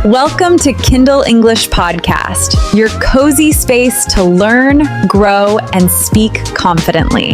Welcome to Kindle English Podcast, your cozy space to learn, grow, and speak confidently.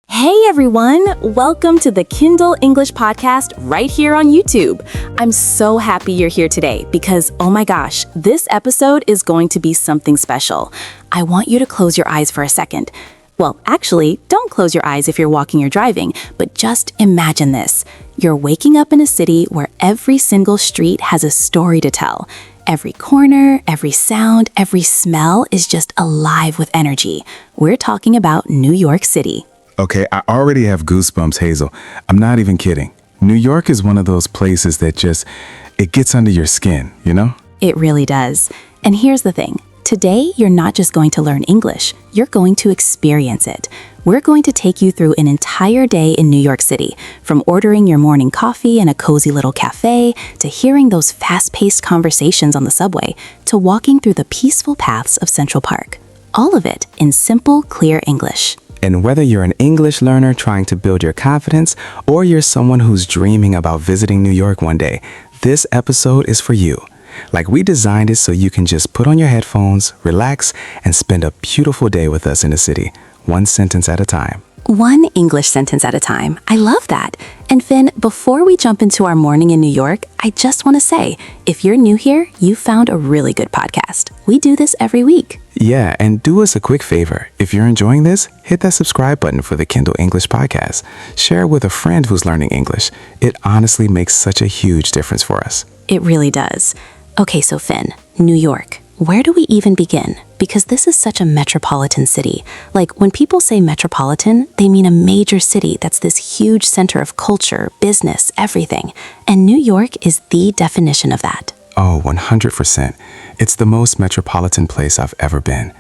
Hey everyone, welcome to the Kindle English Podcast right here on YouTube. I'm so happy you're here today because, oh my gosh, this episode is going to be something special. I want you to close your eyes for a second. Well, actually, don't close your eyes if you're walking or driving, but just imagine this. You're waking up in a city where every single street has a story to tell. Every corner, every sound, every smell is just alive with energy. We're talking about New York City. Okay, I already have goosebumps, Hazel. I'm not even kidding. New York is one of those places that it gets under your skin, you know? It really does. And here's the thing. Today, you're not just going to learn English, you're going to experience it. We're going to take you through an entire day in New York City, from ordering your morning coffee in a cozy little cafe, to hearing those fast-paced conversations on the subway, to walking through the peaceful paths of Central Park. All of it in simple, clear English. And whether you're an English learner trying to build your confidence, or you're someone who's dreaming about visiting New York one day, this episode is for you. Like, we designed it so you can just put on your headphones, relax, and spend a beautiful day with us in the city, one sentence at a time. One English sentence at a time. I love that. And Finn, before we jump into our morning in New York, I just want to say, if you're new here, you found a really good podcast. We do this every week. Yeah, and do us a quick favor. If you're enjoying this, hit that subscribe button for the Kindle English Podcast. Share it with a friend who's learning English. It honestly makes such a huge difference for us. It really does. Okay, so Finn, New York. Where do we even begin? Because this is such a metropolitan city. Like, when people say metropolitan, they mean a major city that's this huge center of culture, business, everything. And New York is the definition of that. Oh, 100%. It's the most metropolitan place I've ever been.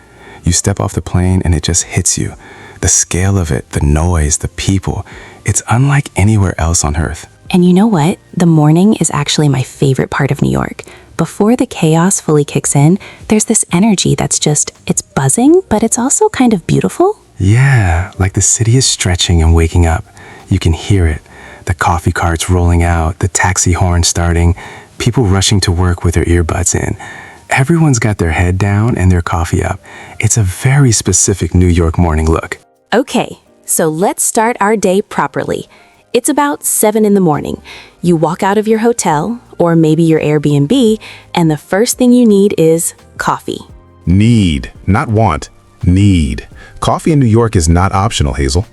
You step off the plane and it just hits you. The scale of it, the noise, the people. It's unlike anywhere else on earth. And you know what? The morning is actually my favorite part of New York. Before the chaos fully kicks in, there's this energy that's it's buzzing, but it's also kind of beautiful. Yeah, like the city is stretching and waking up. You can hear it. The coffee carts rolling out, the taxi horn starting, people rushing to work with their earbuds in. Everyone's got their head down and their coffee up. It's a very specific New York morning look. Okay, so let's start our day properly. It's about 7 in the morning. You walk out of your hotel, or maybe your Airbnb, and the first thing you need is coffee. Need, not want. Need. Coffee in New York is not optional, Hazel.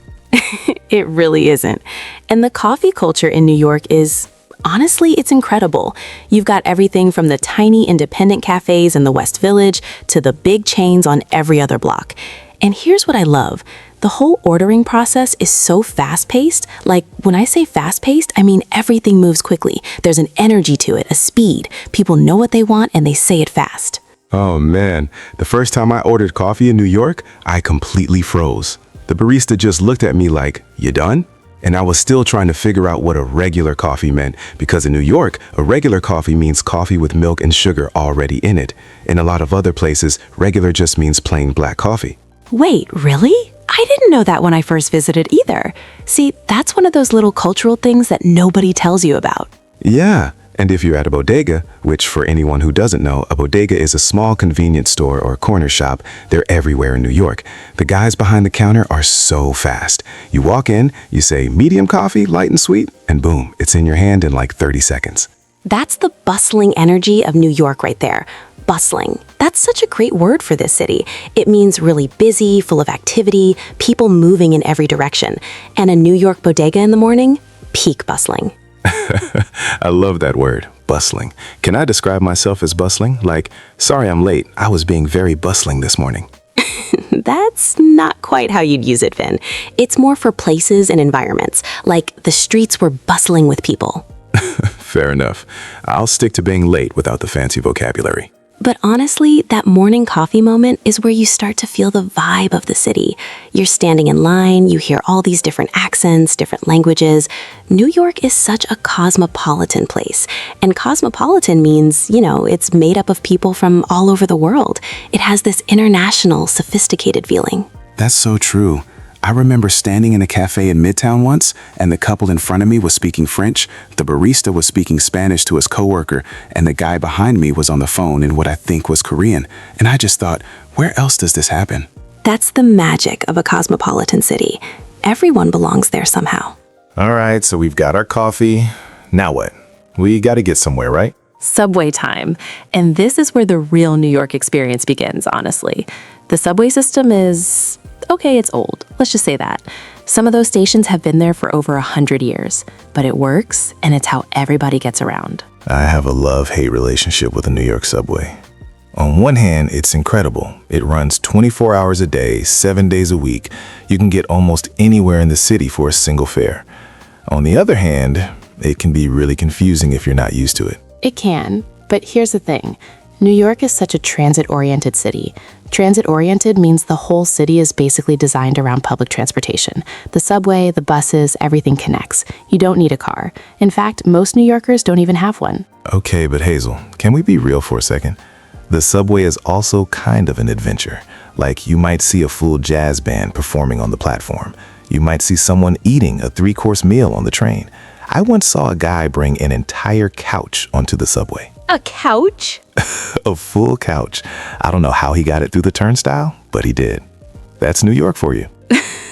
It really isn't. And the coffee culture in New York is, honestly, it's incredible. You've got everything from the tiny independent cafes in the West Village to the big chains on every other block. And here's what I love. The whole ordering process is so fast-paced. Like, when I say fast-paced, I mean everything moves quickly. There's an energy to it, a speed. People know what they want and they say it fast. Oh man, the first time I ordered coffee in New York, I completely froze. The barista just looked at me like, "You done?" And I was still trying to figure out what a regular coffee meant, because in New York, a regular coffee means coffee with milk and sugar already in it. In a lot of other places, regular just means plain black coffee. Wait, really? I didn't know that when I first visited either. See, that's one of those little cultural things that nobody tells you about. Yeah, and if you're at a bodega, which for anyone who doesn't know, a bodega is a small convenience store or corner shop. They're everywhere in New York. The guys behind the counter are so fast. You walk in, you say medium coffee, light and sweet, and boom, it's in your hand in like 30 seconds. That's the bustling energy of New York right there. Bustling. That's such a great word for this city. It means really busy, full of activity, people moving in every direction. And a New York bodega in the morning? Peak bustling. I love that word, bustling. Can I describe myself as bustling? Like, sorry I'm late. I was being very bustling this morning. That's not quite how you'd use it, Finn. It's more for places and environments, like the streets were bustling with people. Fair enough. I'll stick to being late without the fancy vocabulary. But honestly, that morning coffee moment is where you start to feel the vibe of the city. You're standing in line, you hear all these different accents, different languages. New York is such a cosmopolitan place. And cosmopolitan means, it's made up of people from all over the world. It has this international, sophisticated feeling. That's so true. I remember standing in a cafe in Midtown once, and the couple in front of me was speaking French, the barista was speaking Spanish to his coworker, and the guy behind me was on the phone in what I think was Korean. And I just thought, where else does this happen? That's the magic of a cosmopolitan city. Everyone belongs there somehow. All right, so we've got our coffee. Now what? We got to get somewhere, right? Subway time. And this is where the real New York experience begins, honestly. The subway system is, okay, it's old. Let's just say that. Some of those stations have been there for over 100 years, but it works, and it's how everybody gets around. I have a love-hate relationship with the New York subway. On one hand, it's incredible. It runs 24 hours a day, 7 days a week. You can get almost anywhere in the city for a single fare. On the other hand, it can be really confusing if you're not used to it. It can, but here's the thing. New York is such a transit-oriented city. Transit-oriented means the whole city is basically designed around public transportation. The subway, the buses, everything connects. You don't need a car. In fact, most New Yorkers don't even have one. Okay, but Hazel, can we be real for a second? The subway is also kind of an adventure. Like, you might see a full jazz band performing on the platform. You might see someone eating a 3-course meal on the train. I once saw a guy bring an entire couch onto the subway. A couch? A full couch. I don't know how he got it through the turnstile, but he did. That's New York for you.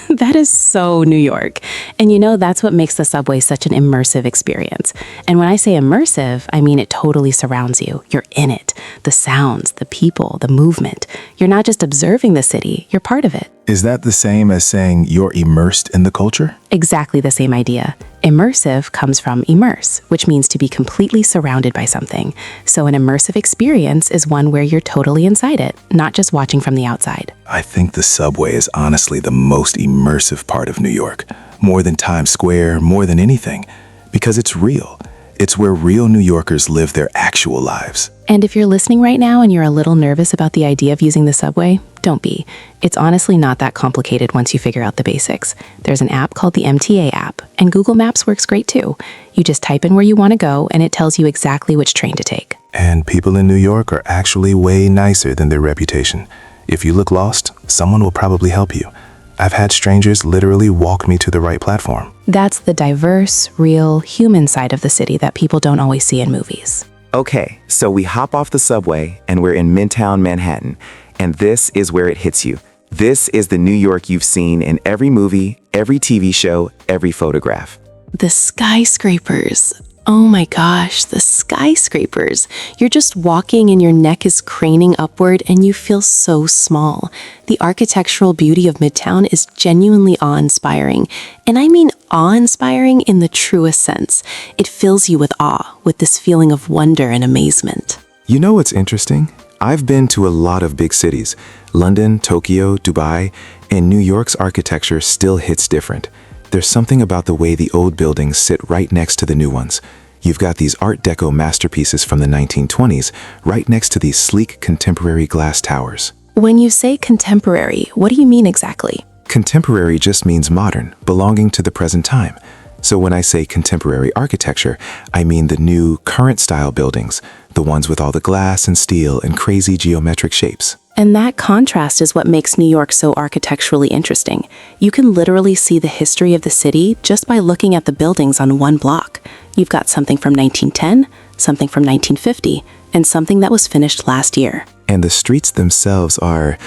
That is so New York. And you know, that's what makes the subway such an immersive experience. And when I say immersive, I mean it totally surrounds you. You're in it. The sounds, the people, the movement. You're not just observing the city, you're part of it. Is that the same as saying you're immersed in the culture? Exactly the same idea. Immersive comes from immerse, which means to be completely surrounded by something. So an immersive experience is one where you're totally inside it, not just watching from the outside. I think the subway is honestly the most immersive part of New York. More than Times Square, more than anything. Because it's real. It's where real New Yorkers live their actual lives. And if you're listening right now and you're a little nervous about the idea of using the subway, don't be. It's honestly not that complicated once you figure out the basics. There's an app called the MTA app, and Google Maps works great too. You just type in where you want to go, and it tells you exactly which train to take. And people in New York are actually way nicer than their reputation. If you look lost, someone will probably help you. I've had strangers literally walk me to the right platform. That's the diverse, real, human side of the city that people don't always see in movies. Okay, so we hop off the subway and we're in Midtown Manhattan. And this is where it hits you. This is the New York you've seen in every movie, every TV show, every photograph. The skyscrapers. Oh my gosh, the skyscrapers. You're just walking and your neck is craning upward and you feel so small. The architectural beauty of Midtown is genuinely awe-inspiring. And I mean awe-inspiring in the truest sense. It fills you with awe, with this feeling of wonder and amazement. You know what's interesting? I've been to a lot of big cities, London, Tokyo, Dubai, and New York's architecture still hits different. There's something about the way the old buildings sit right next to the new ones. You've got these Art Deco masterpieces from the 1920s right next to these sleek contemporary glass towers. When you say contemporary, what do you mean exactly? Contemporary just means modern, belonging to the present time. So when I say contemporary architecture, I mean the new, current-style buildings, the ones with all the glass and steel and crazy geometric shapes. And that contrast is what makes New York so architecturally interesting. You can literally see the history of the city just by looking at the buildings on one block. You've got something from 1910, something from 1950, and something that was finished last year. And the streets themselves are...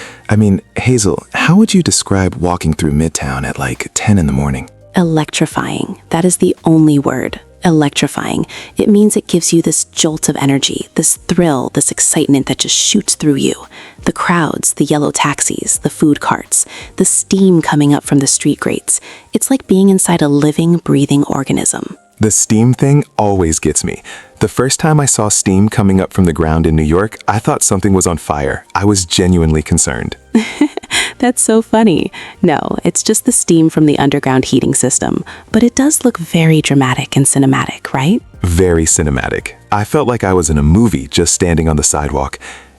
Hazel, how would you describe walking through Midtown at like 10 in the morning? Electrifying. That is the only word. Electrifying. It means it gives you this jolt of energy, this thrill, this excitement that just shoots through you. The crowds, the yellow taxis, the food carts, the steam coming up from the street grates. It's like being inside a living, breathing organism. The steam thing always gets me. The first time I saw steam coming up from the ground in New York, I thought something was on fire. I was genuinely concerned. That's so funny. No, it's just the steam from the underground heating system. But it does look very dramatic and cinematic, right? Very cinematic. I felt like I was in a movie just standing on the sidewalk.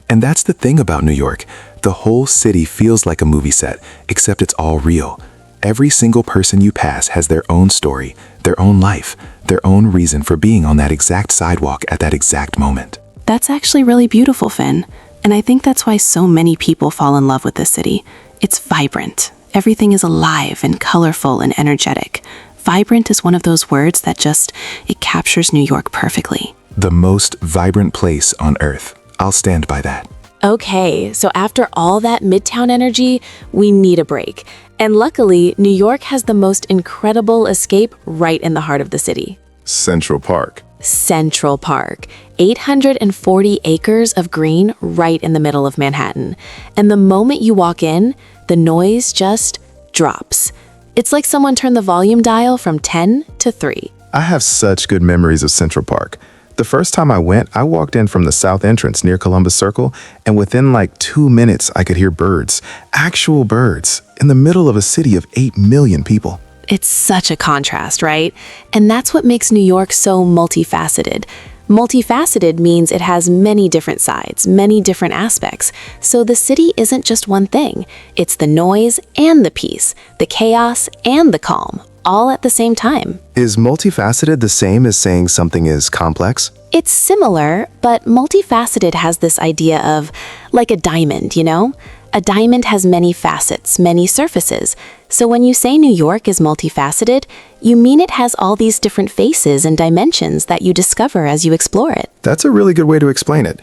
And that's the thing about New York. The whole city feels like a movie set, except it's all real. Every single person you pass has their own story, their own life, their own reason for being on that exact sidewalk at that exact moment. That's actually really beautiful, Finn. And I think that's why so many people fall in love with this city. It's vibrant. Everything is alive and colorful and energetic. Vibrant is one of those words that it captures New York perfectly. The most vibrant place on earth. I'll stand by that. Okay, so after all that Midtown energy, we need a break. And luckily, New York has the most incredible escape right in the heart of the city. Central Park. Central Park, 840 acres of green right in the middle of Manhattan. And the moment you walk in, the noise just drops. It's like someone turned the volume dial from 10 to 3. I have such good memories of Central Park. The first time I went, I walked in from the south entrance near Columbus Circle, and within like 2 minutes, I could hear birds, actual birds, in the middle of a city of 8 million people. It's such a contrast, right? And that's what makes New York so multifaceted. Multifaceted means it has many different sides, many different aspects. So the city isn't just one thing. It's the noise and the peace, the chaos and the calm, all at the same time. Is multifaceted the same as saying something is complex? It's similar, but multifaceted has this idea of like a diamond, you know? A diamond has many facets, many surfaces. So when you say New York is multifaceted, you mean it has all these different faces and dimensions that you discover as you explore it. That's a really good way to explain it.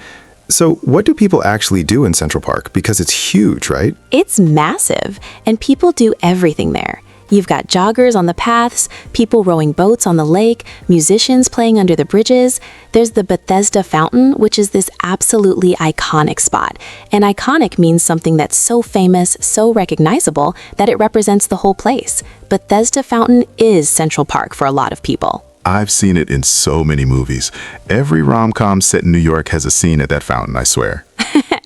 So what do people actually do in Central Park? Because it's huge, right? It's massive, and people do everything there. You've got joggers on the paths, people rowing boats on the lake, musicians playing under the bridges. There's the Bethesda Fountain, which is this absolutely iconic spot. And iconic means something that's so famous, so recognizable, that it represents the whole place. Bethesda Fountain is Central Park for a lot of people. I've seen it in so many movies. Every rom-com set in New York has a scene at that fountain, I swear.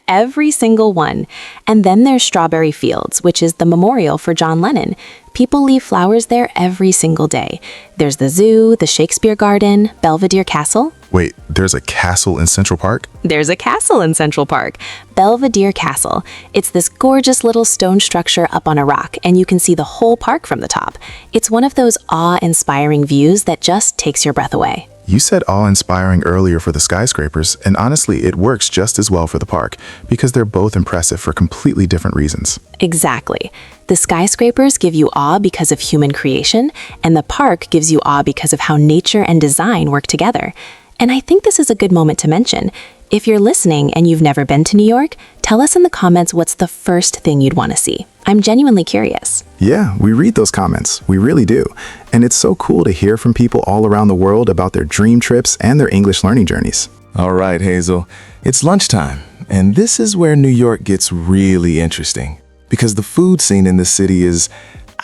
Every single one. And then there's Strawberry Fields, which is the memorial for John Lennon. People leave flowers there every single day. There's the zoo, the Shakespeare Garden, Belvedere Castle. Wait, there's a castle in Central Park? There's a castle in Central Park, Belvedere Castle. It's this gorgeous little stone structure up on a rock, and you can see the whole park from the top. It's one of those awe-inspiring views that just takes your breath away. You said awe-inspiring earlier for the skyscrapers, and honestly, it works just as well for the park, because they're both impressive for completely different reasons. Exactly. The skyscrapers give you awe because of human creation, and the park gives you awe because of how nature and design work together. And I think this is a good moment to mention. If you're listening and you've never been to New York, tell us in the comments what's the first thing you'd want to see. I'm genuinely curious. Yeah, we read those comments. We really do. And it's so cool to hear from people all around the world about their dream trips and their English learning journeys. All right, Hazel. It's lunchtime, and this is where New York gets really interesting. Because the food scene in this city is,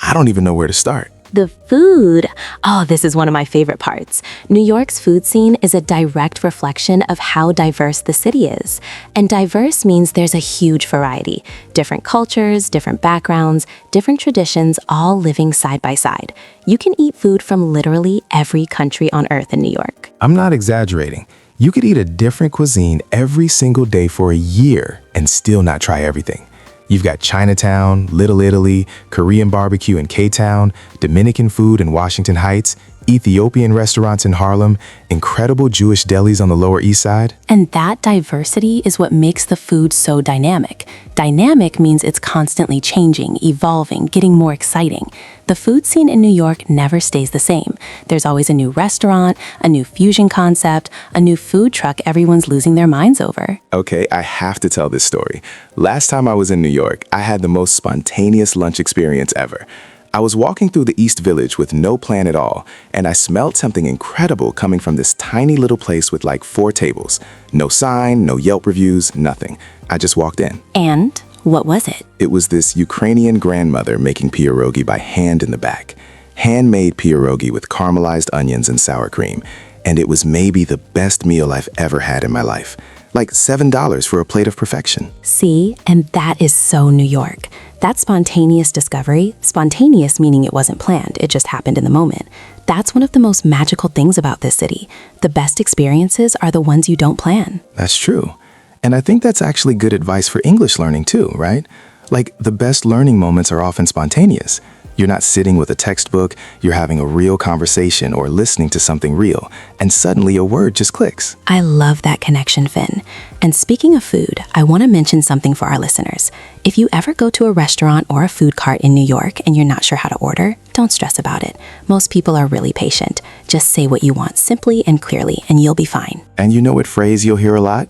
I don't even know where to start. The food. Oh, this is one of my favorite parts. New York's food scene is a direct reflection of how diverse the city is. And diverse means there's a huge variety. Different cultures, different backgrounds, different traditions, all living side by side. You can eat food from literally every country on earth in New York. I'm not exaggerating. You could eat a different cuisine every single day for a year and still not try everything. You've got Chinatown, Little Italy, Korean barbecue in K-Town, Dominican food in Washington Heights, Ethiopian restaurants in Harlem, incredible Jewish delis on the Lower East Side. And that diversity is what makes the food so dynamic. Dynamic means it's constantly changing, evolving, getting more exciting. The food scene in New York never stays the same. There's always a new restaurant, a new fusion concept, a new food truck everyone's losing their minds over. Okay, I have to tell this story. Last time I was in New York, I had the most spontaneous lunch experience ever. I was walking through the East Village with no plan at all, and I smelled something incredible coming from this tiny little place with like 4 tables. No sign, no Yelp reviews, nothing. I just walked in. And what was it? It was this Ukrainian grandmother making pierogi by hand in the back. Handmade pierogi with caramelized onions and sour cream. And it was maybe the best meal I've ever had in my life. Like $7 for a plate of perfection. See, and that is so New York. That spontaneous discovery, spontaneous meaning it wasn't planned, it just happened in the moment. That's one of the most magical things about this city. The best experiences are the ones you don't plan. That's true. And I think that's actually good advice for English learning too, right? Like, the best learning moments are often spontaneous. You're not sitting with a textbook, you're having a real conversation or listening to something real, and suddenly a word just clicks. I love that connection, Finn. And speaking of food, I want to mention something for our listeners. If you ever go to a restaurant or a food cart in New York and you're not sure how to order, don't stress about it. Most people are really patient. Just say what you want simply and clearly, and you'll be fine. And you know what phrase you'll hear a lot?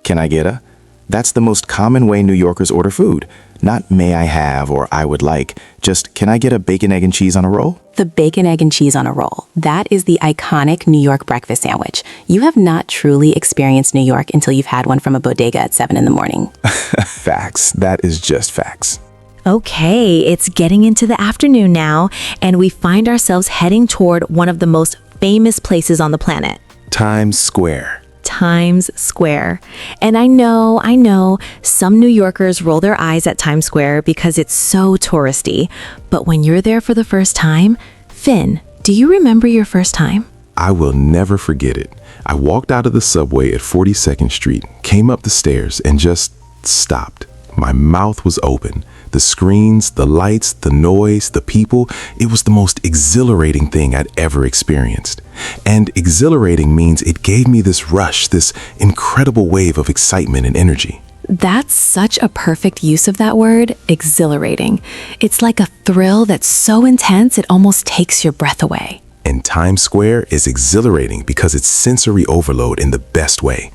Can I get a? That's the most common way New Yorkers order food. Not may I have or I would like, just can I get a bacon, egg, and cheese on a roll? The bacon, egg, and cheese on a roll. That is the iconic New York breakfast sandwich. You have not truly experienced New York until you've had one from a bodega at 7 in the morning. Facts. That is just facts. Okay, it's getting into the afternoon now, and we find ourselves heading toward one of the most famous places on the planet. Times Square. Times Square. And I know, some New Yorkers roll their eyes at Times Square because it's so touristy. But when you're there for the first time, Finn, do you remember your first time? I will never forget it. I walked out of the subway at 42nd Street, came up the stairs, and just stopped. My mouth was open. The screens, the lights, the noise, the people, it was the most exhilarating thing I'd ever experienced. And exhilarating means it gave me this rush, this incredible wave of excitement and energy. That's such a perfect use of that word, exhilarating. It's like a thrill that's so intense it almost takes your breath away. And Times Square is exhilarating because it's sensory overload in the best way.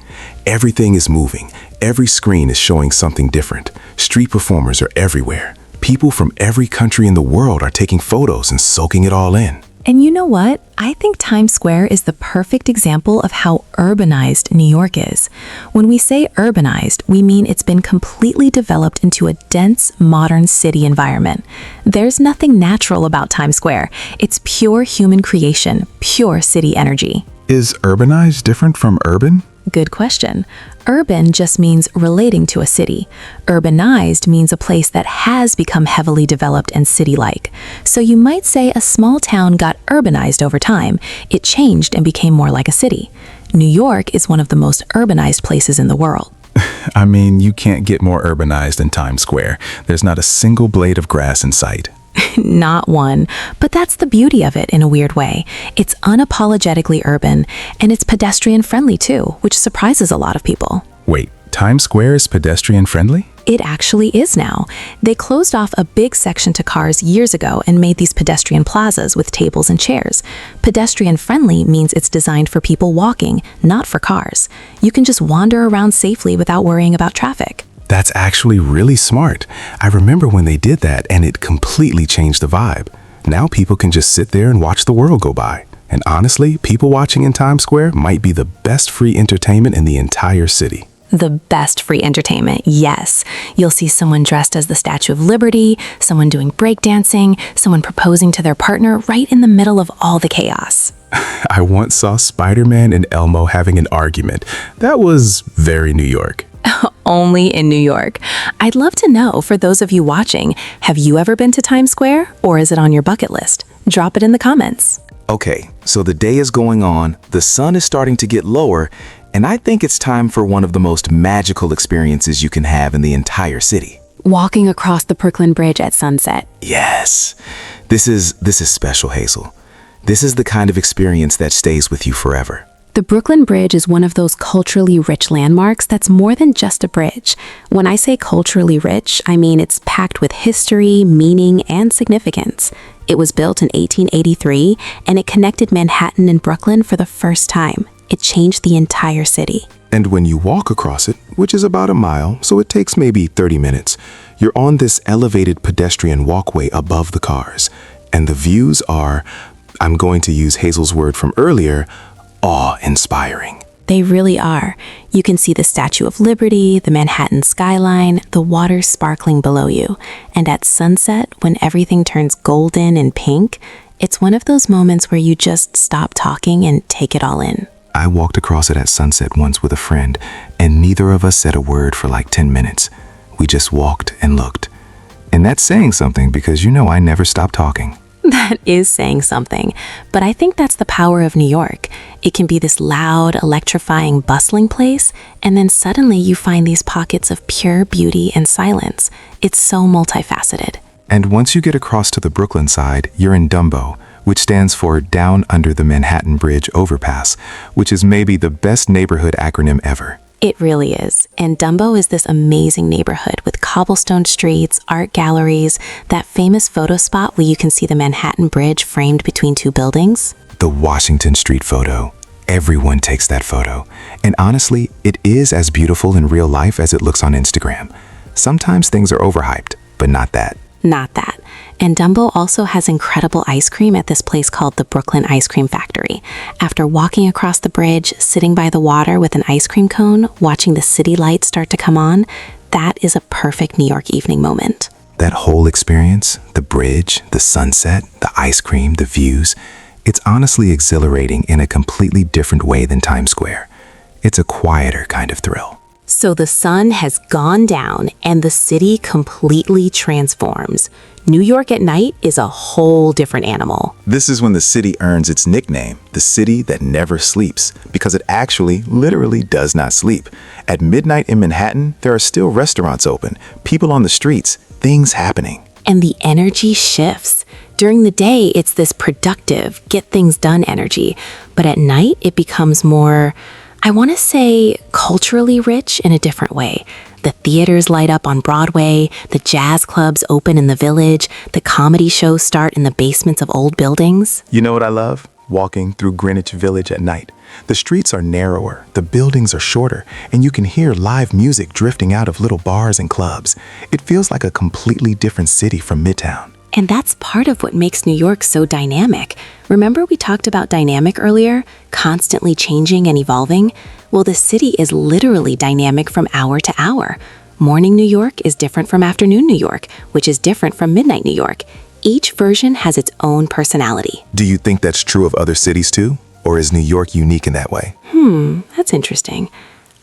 Everything is moving. Every screen is showing something different. Street performers are everywhere. People from every country in the world are taking photos and soaking it all in. And you know what? I think Times Square is the perfect example of how urbanized New York is. When we say urbanized, we mean it's been completely developed into a dense, modern city environment. There's nothing natural about Times Square. It's pure human creation, pure city energy. Is urbanized different from urban? Good question. Urban just means relating to a city. Urbanized means a place that has become heavily developed and city-like. So you might say a small town got urbanized over time. It changed and became more like a city. New York is one of the most urbanized places in the world. I mean, you can't get more urbanized than Times Square. There's not a single blade of grass in sight. Not one. But that's the beauty of it in a weird way. It's unapologetically urban, and it's pedestrian friendly too, which surprises a lot of people. Wait, Times Square is pedestrian friendly? It actually is now. They closed off a big section to cars years ago and made these pedestrian plazas with tables and chairs. Pedestrian friendly means it's designed for people walking, not for cars. You can just wander around safely without worrying about traffic. That's actually really smart. I remember when they did that and it completely changed the vibe. Now people can just sit there and watch the world go by. And honestly, people watching in Times Square might be the best free entertainment in the entire city. The best free entertainment, yes. You'll see someone dressed as the Statue of Liberty, someone doing breakdancing, someone proposing to their partner right in the middle of all the chaos. I once saw Spider-Man and Elmo having an argument. That was very New York. Only in New York. I'd love to know, for those of you watching, have you ever been to Times Square, or is it on your bucket list? Drop it in the comments. Okay, so the day is going on, the sun is starting to get lower, and I think it's time for one of the most magical experiences you can have in the entire city. Walking across the Brooklyn Bridge at sunset. Yes, this is special, Hazel. This is the kind of experience that stays with you forever. The Brooklyn Bridge is one of those culturally rich landmarks that's more than just a bridge. When I say culturally rich, I mean it's packed with history, meaning, and significance. It was built in 1883, and it connected Manhattan and Brooklyn for the first time. It changed the entire city. And when you walk across it, which is about a mile, so it takes maybe 30 minutes, you're on this elevated pedestrian walkway above the cars. And the views are, I'm going to use Hazel's word from earlier, awe-inspiring. They really are. You can see the Statue of Liberty, the Manhattan skyline, the water sparkling below you. And at sunset, when everything turns golden and pink, it's one of those moments where you just stop talking and take it all in. I walked across it at sunset once with a friend, and neither of us said a word for like 10 minutes. We just walked and looked. And that's saying something because you know I never stop talking. That is saying something, but I think that's the power of New York. It can be this loud, electrifying, bustling place, and then suddenly you find these pockets of pure beauty and silence. It's so multifaceted. And once you get across to the Brooklyn side, you're in Dumbo, which stands for Down Under the Manhattan Bridge Overpass, which is maybe the best neighborhood acronym ever. It really is. And Dumbo is this amazing neighborhood with cobblestone streets, art galleries, that famous photo spot where you can see the Manhattan Bridge framed between two buildings. The Washington Street photo. Everyone takes that photo. And honestly, it is as beautiful in real life as it looks on Instagram. Sometimes things are overhyped, but not that. Not that. And Dumbo also has incredible ice cream at this place called the Brooklyn Ice Cream Factory. After walking across the bridge, sitting by the water with an ice cream cone, watching the city lights start to come on, that is a perfect New York evening moment. That whole experience, the bridge, the sunset, the ice cream, the views, it's honestly exhilarating in a completely different way than Times Square. It's a quieter kind of thrill. So the sun has gone down and the city completely transforms. New York at night is a whole different animal. This is when the city earns its nickname, the city that never sleeps, because it actually, literally does not sleep. At midnight in Manhattan, there are still restaurants open, people on the streets, things happening. And the energy shifts. During the day, it's this productive, get things done energy. But at night, it becomes more, I want to say, culturally rich in a different way. The theaters light up on Broadway, the jazz clubs open in the Village, the comedy shows start in the basements of old buildings. You know what I love? Walking through Greenwich Village at night. The streets are narrower, the buildings are shorter, and you can hear live music drifting out of little bars and clubs. It feels like a completely different city from Midtown. And that's part of what makes New York so dynamic. Remember we talked about dynamic earlier? Constantly changing and evolving? Well, the city is literally dynamic from hour to hour. Morning New York is different from afternoon New York, which is different from midnight New York. Each version has its own personality. Do you think that's true of other cities too? Or is New York unique in that way? That's interesting.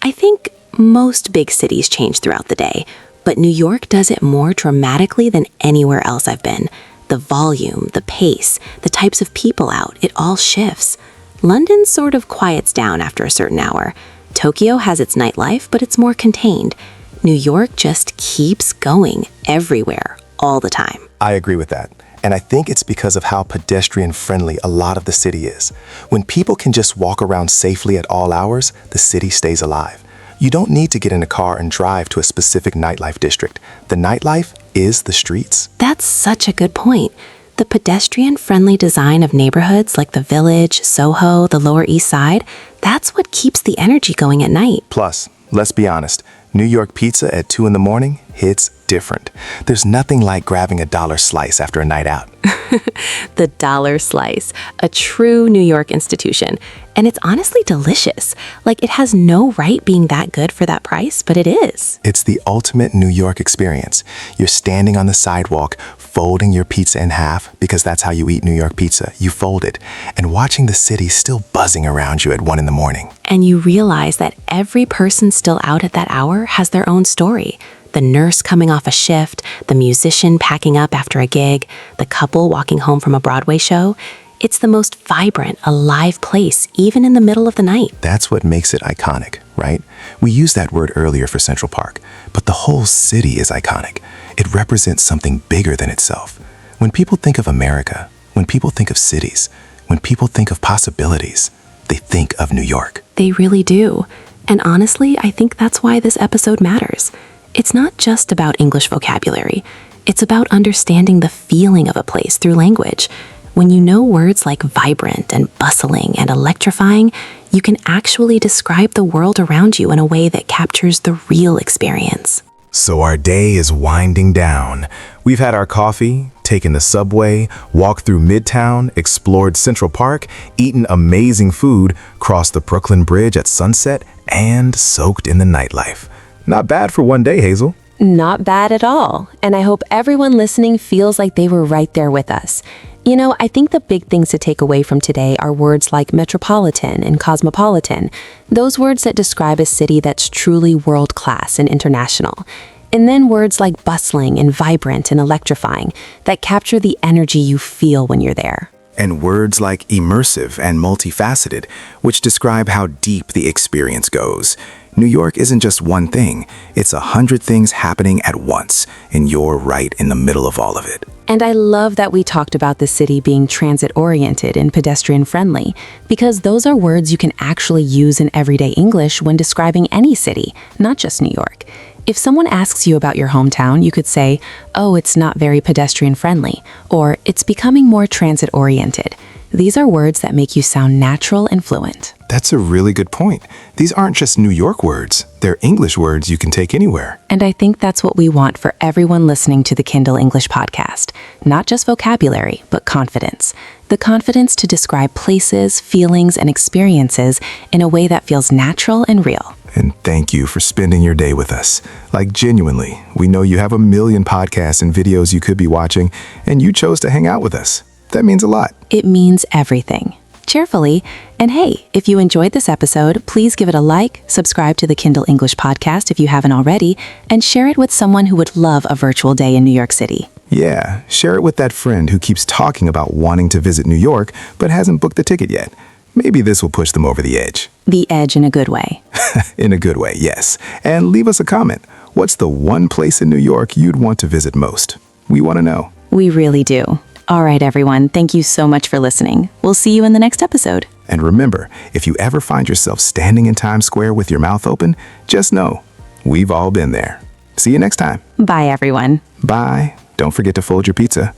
I think most big cities change throughout the day, but New York does it more dramatically than anywhere else I've been. The volume, the pace, the types of people out, it all shifts. London sort of quiets down after a certain hour. Tokyo has its nightlife, but it's more contained. New York just keeps going everywhere, all the time. I agree with that. And I think it's because of how pedestrian-friendly a lot of the city is. When people can just walk around safely at all hours, the city stays alive. You don't need to get in a car and drive to a specific nightlife district. The nightlife is the streets. That's such a good point. The pedestrian-friendly design of neighborhoods like the Village, Soho, the Lower East Side, that's what keeps the energy going at night. Plus, let's be honest, New York pizza at 2 in the morning hits different. There's nothing like grabbing a dollar slice after a night out. The dollar slice, a true New York institution. And it's honestly delicious. Like, it has no right being that good for that price, but it is. It's the ultimate New York experience. You're standing on the sidewalk, folding your pizza in half, because that's how you eat New York pizza. You fold it, and watching the city still buzzing around you at 1 in the morning. And you realize that every person still out at that hour has their own story. The nurse coming off a shift, the musician packing up after a gig, the couple walking home from a Broadway show. It's the most vibrant, alive place, even in the middle of the night. That's what makes it iconic, right? We used that word earlier for Central Park, but the whole city is iconic. It represents something bigger than itself. When people think of America, when people think of cities, when people think of possibilities, they think of New York. They really do. And honestly, I think that's why this episode matters. It's not just about English vocabulary. It's about understanding the feeling of a place through language. When you know words like vibrant and bustling and electrifying, you can actually describe the world around you in a way that captures the real experience. So our day is winding down. We've had our coffee, taken the subway, walked through Midtown, explored Central Park, eaten amazing food, crossed the Brooklyn Bridge at sunset, and soaked in the nightlife. Not bad for one day, Hazel. Not bad at all. And I hope everyone listening feels like they were right there with us. You know, I think the big things to take away from today are words like metropolitan and cosmopolitan, those words that describe a city that's truly world-class and international. And then words like bustling and vibrant and electrifying that capture the energy you feel when you're there. And words like immersive and multifaceted, which describe how deep the experience goes. New York isn't just one thing, it's 100 things happening at once, and you're right in the middle of all of it. And I love that we talked about the city being transit-oriented and pedestrian-friendly, because those are words you can actually use in everyday English when describing any city, not just New York. If someone asks you about your hometown, you could say, "Oh, it's not very pedestrian-friendly," or "It's becoming more transit-oriented." These are words that make you sound natural and fluent. That's a really good point. These aren't just New York words, they're English words you can take anywhere. And I think that's what we want for everyone listening to the Kindle English podcast. Not just vocabulary, but confidence. The confidence to describe places, feelings, and experiences in a way that feels natural and real. And thank you for spending your day with us. Like, genuinely, we know you have a million podcasts and videos you could be watching, and you chose to hang out with us. That means a lot. It means everything. Cheerfully. And hey, if you enjoyed this episode, please give it a like, subscribe to the Kindle English podcast if you haven't already, and share it with someone who would love a virtual day in New York City. Yeah, share it with that friend who keeps talking about wanting to visit New York but hasn't booked the ticket yet. Maybe this will push them over the edge. The edge in a good way. In a good way, yes. And leave us a comment. What's the one place in New York you'd want to visit most? We want to know. We really do. All right, everyone. Thank you so much for listening. We'll see you in the next episode. And remember, if you ever find yourself standing in Times Square with your mouth open, just know, we've all been there. See you next time. Bye, everyone. Bye. Don't forget to fold your pizza.